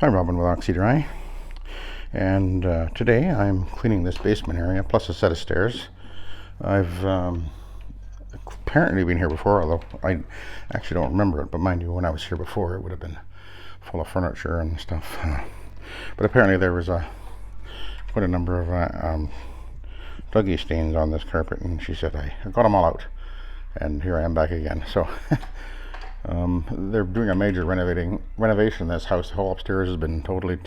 Hi, Robin with Oxy-Dry, and today I'm cleaning this basement area plus a set of stairs. I've apparently been here before, although I actually don't remember it, but mind you, when I was here before it would have been full of furniture and stuff. But apparently there was quite a number of Dougie stains on this carpet, and she said I got them all out, and here I am back again. So they're doing a major renovation in this house. The whole upstairs has been totally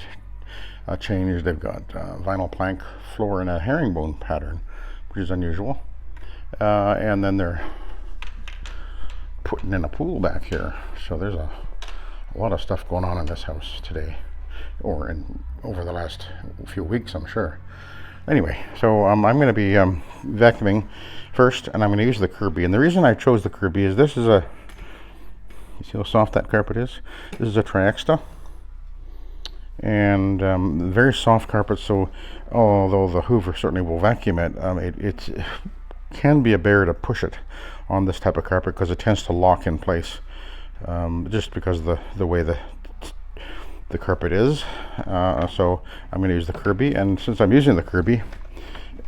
changed. They've got vinyl plank floor in a herringbone pattern, which is unusual. And then they're putting in a pool back here. So there's a lot of stuff going on in this house today, or over the last few weeks, I'm sure. Anyway, so I'm going to be vacuuming first, and I'm going to use the Kirby. And the reason I chose the Kirby is this is you see how soft that carpet is? This is a Triexta, and very soft carpet, so although the Hoover certainly will vacuum it, it can be a bear to push it on this type of carpet because it tends to lock in place, just because of the way the carpet is. So I'm going to use the Kirby, and since I'm using the Kirby,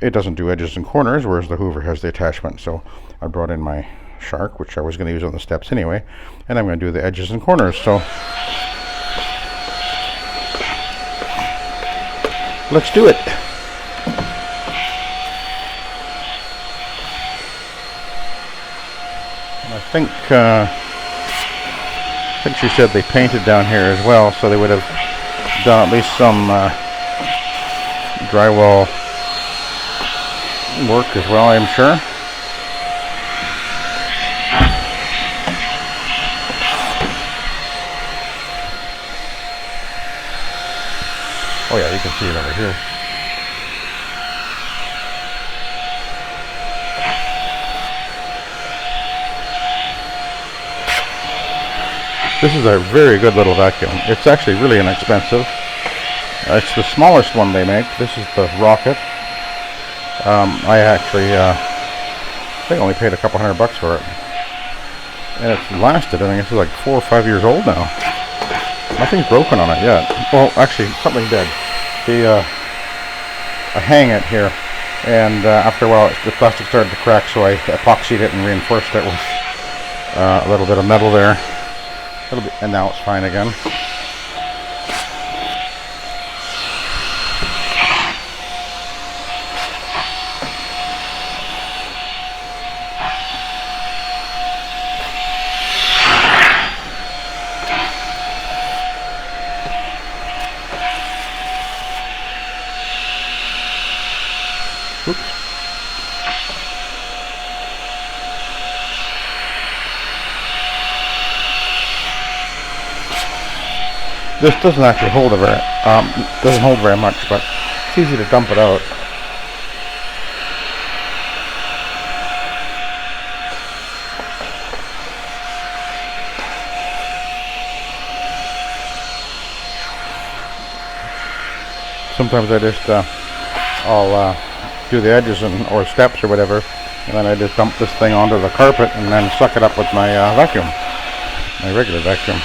it doesn't do edges and corners, whereas the Hoover has the attachment. So I brought in my Shark, which I was going to use on the steps anyway, and I'm going to do the edges and corners. So let's do it. And I think she said they painted down here as well, so they would have done at least some drywall work as well, I'm sure. Oh yeah, you can see it over here. This is a very good little vacuum. It's actually really inexpensive. It's the smallest one they make. This is the Rocket. I actually I think I only paid a couple $100 for it. And it's lasted. I think it's like 4 or 5 years old now. Nothing's broken on it yet. Well, actually, something did. I hang it here, and after a while, the plastic started to crack, so I epoxied it and reinforced it with a little bit of metal there. And now it's fine again. Oops. This doesn't actually hold doesn't hold very much, but it's easy to dump it out. Sometimes I just I'll do the edges or steps or whatever, and then I just dump this thing onto the carpet and then suck it up with my vacuum, my regular vacuum.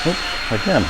Oops, again.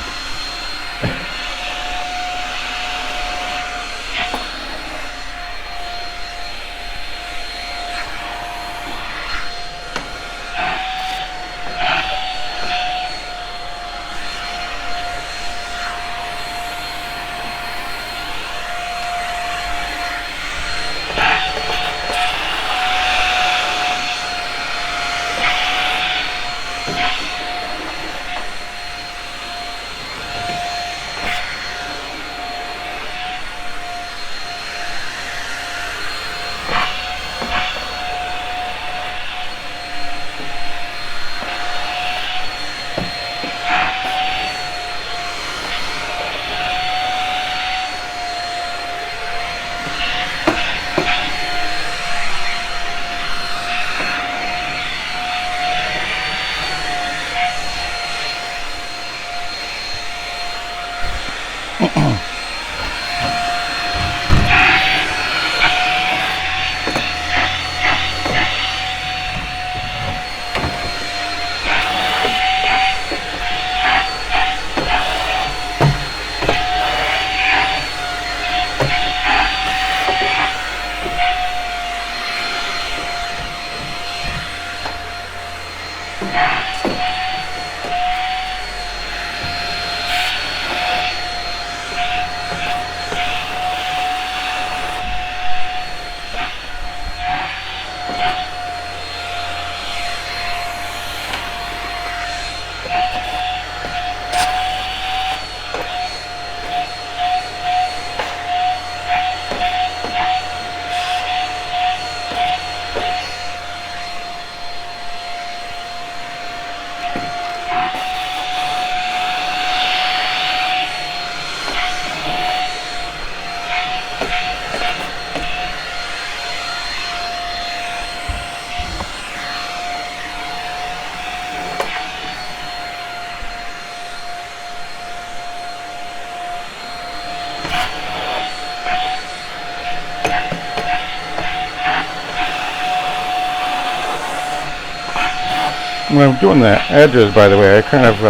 When I'm doing the edges, by the way, I kind of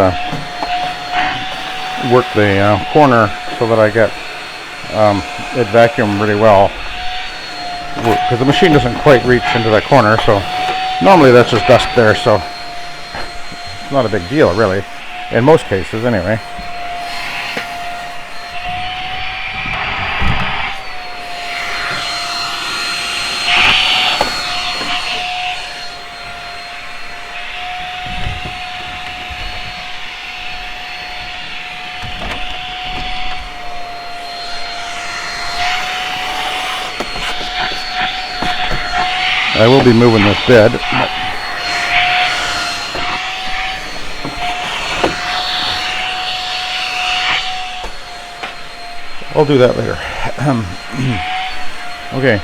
work the corner so that I get it vacuum really well, because the machine doesn't quite reach into that corner. So normally that's just dust there, so it's not a big deal really, in most cases anyway. I will be moving this bed, but I'll do that later. Okay,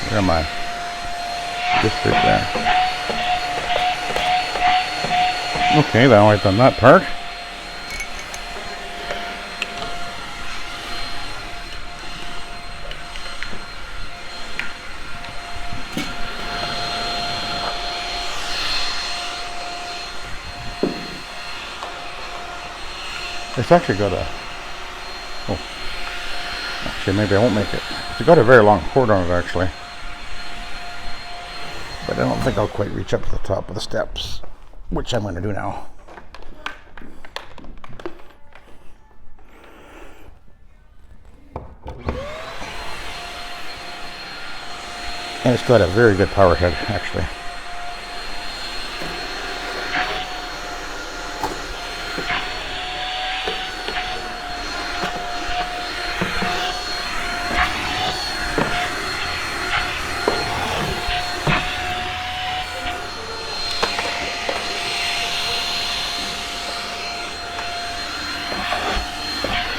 where am I? Just right there. Okay, now I've done that part. It's actually got a, oh, actually maybe I won't make it. It's got a very long cord on it actually, but I don't think I'll quite reach up to the top of the steps, which I'm going to do now. And it's got a very good power head actually.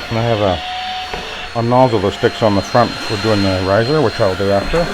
And I have a nozzle that sticks on the front for doing the riser, which I'll do after.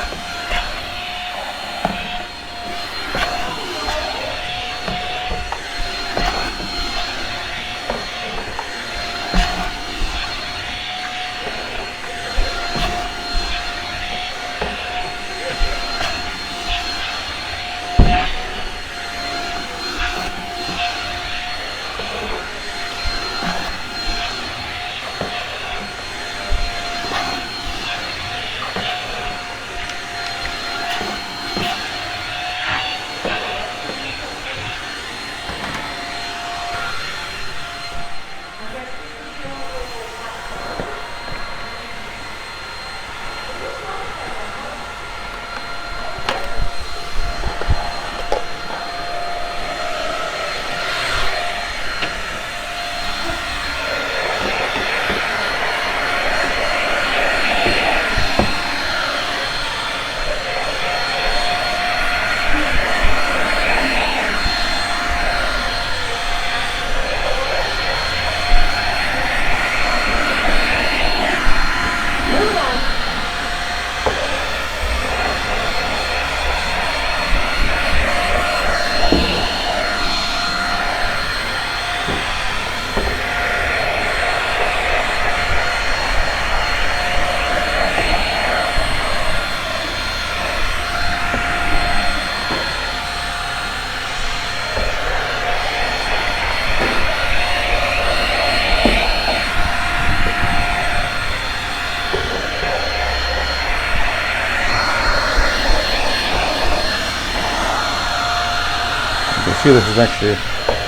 See, this is actually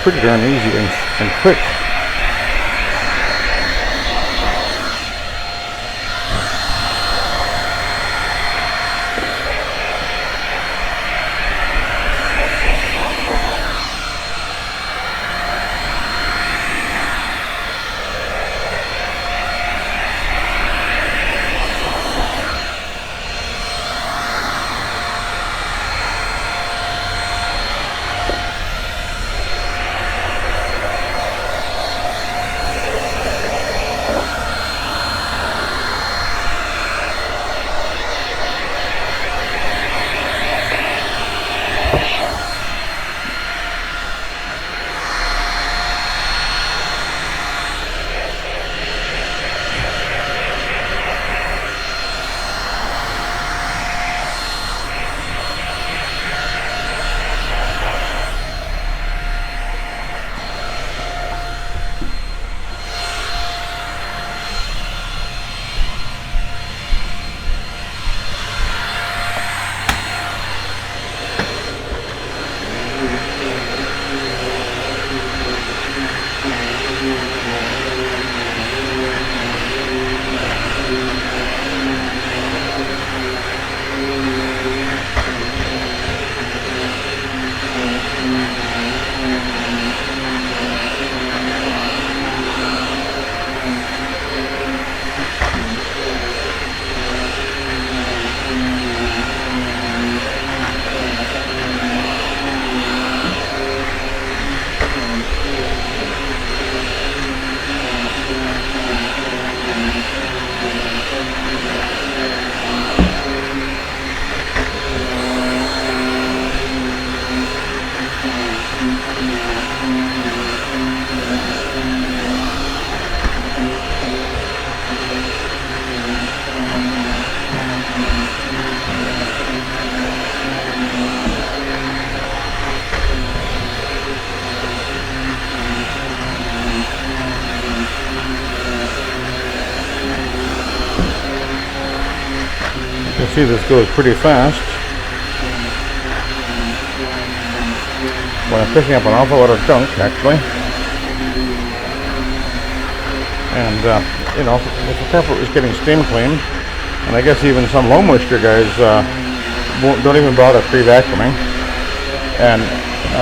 pretty darn easy and quick. see this goes pretty fast. When I'm picking up an awful lot of junk, actually. And, you know, if the carpet was getting steam cleaned, and I guess even some low moisture guys don't even bother pre-vacuuming. And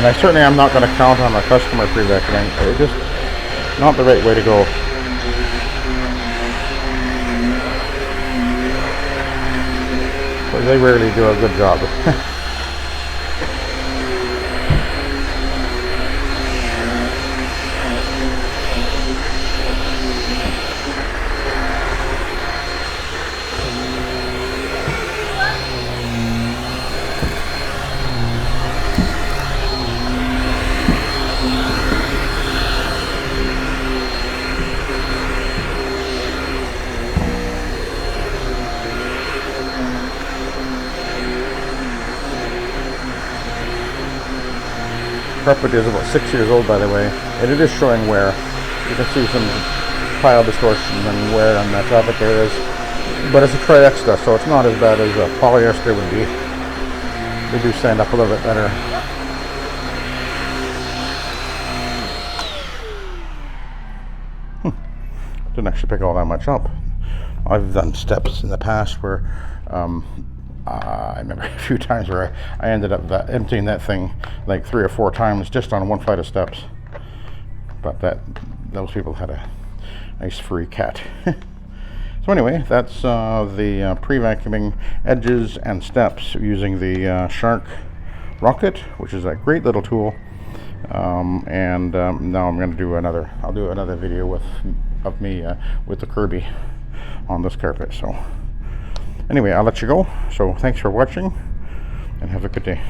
I certainly am not going to count on a customer pre-vacuuming. It's just not the right way to go. But they rarely do a good job. Carpet is about 6 years old, by the way, and it is showing wear. You can see some pile distortion and wear on the traffic areas, but it's a tri-extra, so it's not as bad as a polyester would be. They do stand up a little bit better. Didn't actually pick all that much up. I've done steps in the past where I remember a few times where I ended up emptying that thing like 3 or 4 times just on one flight of steps. But those people had a nice free cat. So anyway, that's the pre-vacuuming edges and steps using the Shark Rocket, which is a great little tool. And now I'm going to do I'll do another video of me with the Kirby on this carpet. So anyway, I'll let you go. So thanks for watching and have a good day.